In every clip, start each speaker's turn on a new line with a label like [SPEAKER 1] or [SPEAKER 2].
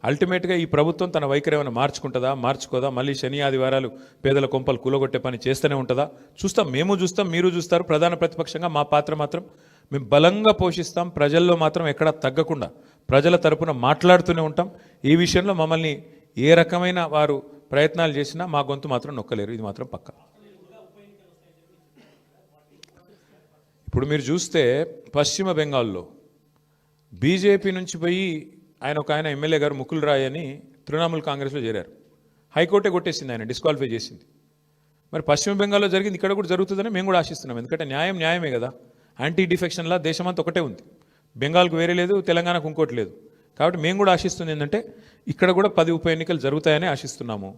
[SPEAKER 1] అల్టిమేట్గా ఈ ప్రభుత్వం తన వైఖరి ఏమైనా మార్చుకుంటుందా మార్చుకోదా, మళ్ళీ శని ఆదివారాలు పేదల కొంపలు కూలగొట్టే పని చేస్తూనే ఉంటుందా చూస్తాం. మేము చూస్తాం, మీరు చూస్తారు. ప్రధాన ప్రతిపక్షంగా మా పాత్ర మాత్రం మేము బలంగా పోషిస్తాం. ప్రజల్లో మాత్రం ఎక్కడా తగ్గకుండా ప్రజల తరపున మాట్లాడుతూనే ఉంటాం. ఈ విషయంలో మమ్మల్ని ఏ రకమైన వారు ప్రయత్నాలు చేసినా మా గొంతు మాత్రం నొక్కలేరు, ఇది మాత్రం పక్కా. ఇప్పుడు మీరు చూస్తే పశ్చిమ బెంగాల్లో బీజేపీ నుంచి పోయి ఆయన ఎమ్మెల్యే గారు ముకుల్ రాయ్ అని తృణమూల్ కాంగ్రెస్లో చేరారు. హైకోర్టే కొట్టేసింది, ఆయన డిస్క్వాలిఫై చేసింది. మరి పశ్చిమ బెంగాల్లో జరిగింది ఇక్కడ కూడా జరుగుతుందని మేము కూడా ఆశిస్తున్నాం. ఎందుకంటే న్యాయమే కదా. యాంటీ డిఫెక్షన్లా దేశమంతా ఒకటే ఉంది. బెంగాల్కు వేరే లేదు, తెలంగాణకు ఇంకోటి లేదు. కాబట్టి మేము కూడా ఆశిస్తుంది ఏంటంటే ఇక్కడ కూడా 10 ఉప ఎన్నికలు జరుగుతాయని ఆశిస్తున్నాము.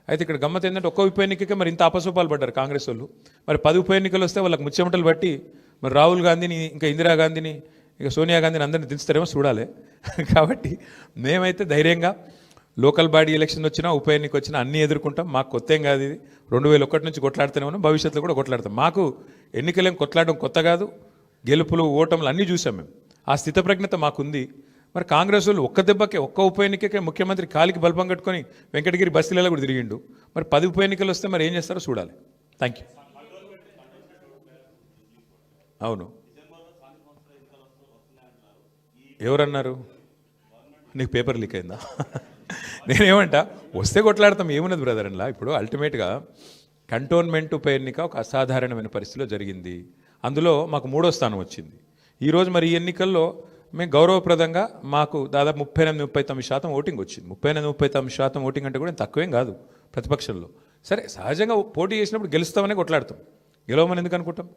[SPEAKER 1] అయితే ఇక్కడ గమ్మత్ ఏంటంటే ఒక్క ఉప ఎన్నికకే మరి ఇంత అపసోపాలు పడ్డారు కాంగ్రెస్ వాళ్ళు. మరి 10 ఉప ఎన్నికలు వస్తే వాళ్ళకి ముచ్చెమటలు బట్టి మరి రాహుల్ గాంధీని, ఇంకా ఇందిరాగాంధీని, ఇక సోనియా గాంధీని అందరినీ దించుతారేమో చూడాలి. కాబట్టి మేమైతే ధైర్యంగా లోకల్ బాడీ ఎలక్షన్ వచ్చినా ఉప ఎన్నిక వచ్చినా అన్నీ ఎదుర్కొంటాం. మాకు కొత్త ఏం కాదు ఇది. 2001 నుంచి కొట్లాడుతూనే ఉన్నాం, భవిష్యత్తులో కూడా కొట్లాడతాం. మాకు ఎన్నికలేం కొట్లాడడం కొత్త కాదు. గెలుపులు ఓటములు అన్నీ చూసాం మేము. ఆ స్థితప్రజ్ఞత మాకుంది. మరి కాంగ్రెస్ వాళ్ళు ఒక్క దెబ్బకే ఒక్క ఉప ఎన్నికకే ముఖ్యమంత్రి కాలికి బల్బం కట్టుకొని వెంకటగిరి బస్తీలలో కూడా తిరిగిండు. మరి 10 ఉప ఎన్నికలు వస్తే మరి ఏం చేస్తారో చూడాలి. Thank you. అవును, ఎవరన్నారు? నీకు పేపర్ లీక్ అయిందా? నేనేమంటా, వస్తే కొట్లాడతాం, ఏమున్నది బ్రదర్ అలా. ఇప్పుడు అల్టిమేట్గా కంటోన్మెంట్ ఉప ఎన్నిక ఒక అసాధారణమైన పరిస్థితిలో జరిగింది. అందులో మాకు 3వ స్థానం వచ్చింది. ఈరోజు మరి ఈ ఎన్నికల్లో మేము గౌరవప్రదంగా మాకు దాదాపు 38-39% ఓటింగ్ వచ్చింది. 38-39% ఓటింగ్ అంటే కూడా తక్కువేం కాదు ప్రతిపక్షంలో. సరే, సహజంగా పోటీ చేసినప్పుడు గెలుస్తామనే కొట్లాడతాం, గెలవమని ఎందుకు అనుకుంటాం?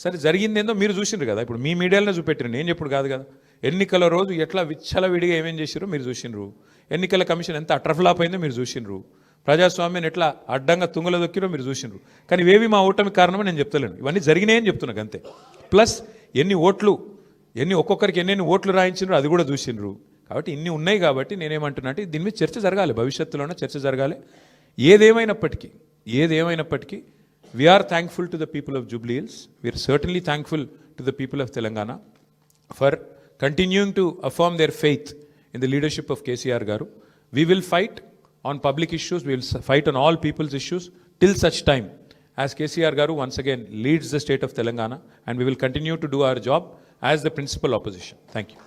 [SPEAKER 1] సరే, జరిగింది ఏందో మీరు చూసిండ్రు కదా. ఇప్పుడు మీ మీడియాలోనే చూపెట్టిరు, నేను చెప్పుడు కాదు కదా. ఎన్నికల రోజు ఎట్లా విచ్చలవిడిగా ఏమేం చేసిరో మీరు చూసిండ్రు. ఎన్నికల కమిషన్ ఎంత అట్రఫ్లాప్ అయిందో మీరు చూసిండ్రు. ప్రజాస్వామ్యాన్ని ఎట్లా అడ్డంగా తుంగలో దొక్కిరో మీరు చూసిండ్రు. కానీ ఇవేవి మా ఓటమి కారణమని నేను చెప్తలేను, ఇవన్నీ జరిగినాయని చెప్తున్నాను అంతే. ప్లస్ ఒక్కొక్కరికి ఎన్ని ఓట్లు రాయించిండ్రు అది కూడా చూసిండ్రు. కాబట్టి ఇన్ని ఉన్నాయి కాబట్టి నేనేమంటున్నా అంటే దీని మీద చర్చ జరగాలి, భవిష్యత్తులోనే చర్చ జరగాలి. ఏదేమైనప్పటికీ we are thankful to the people of Jubilee Hills. We are certainly thankful to the people of Telangana for continuing to affirm their faith in the leadership of KCR garu. We will fight on public issues, we will fight on all people's issues till such time as KCR garu once again leads the state of Telangana, and we will continue to do our job as the principal opposition. Thank you.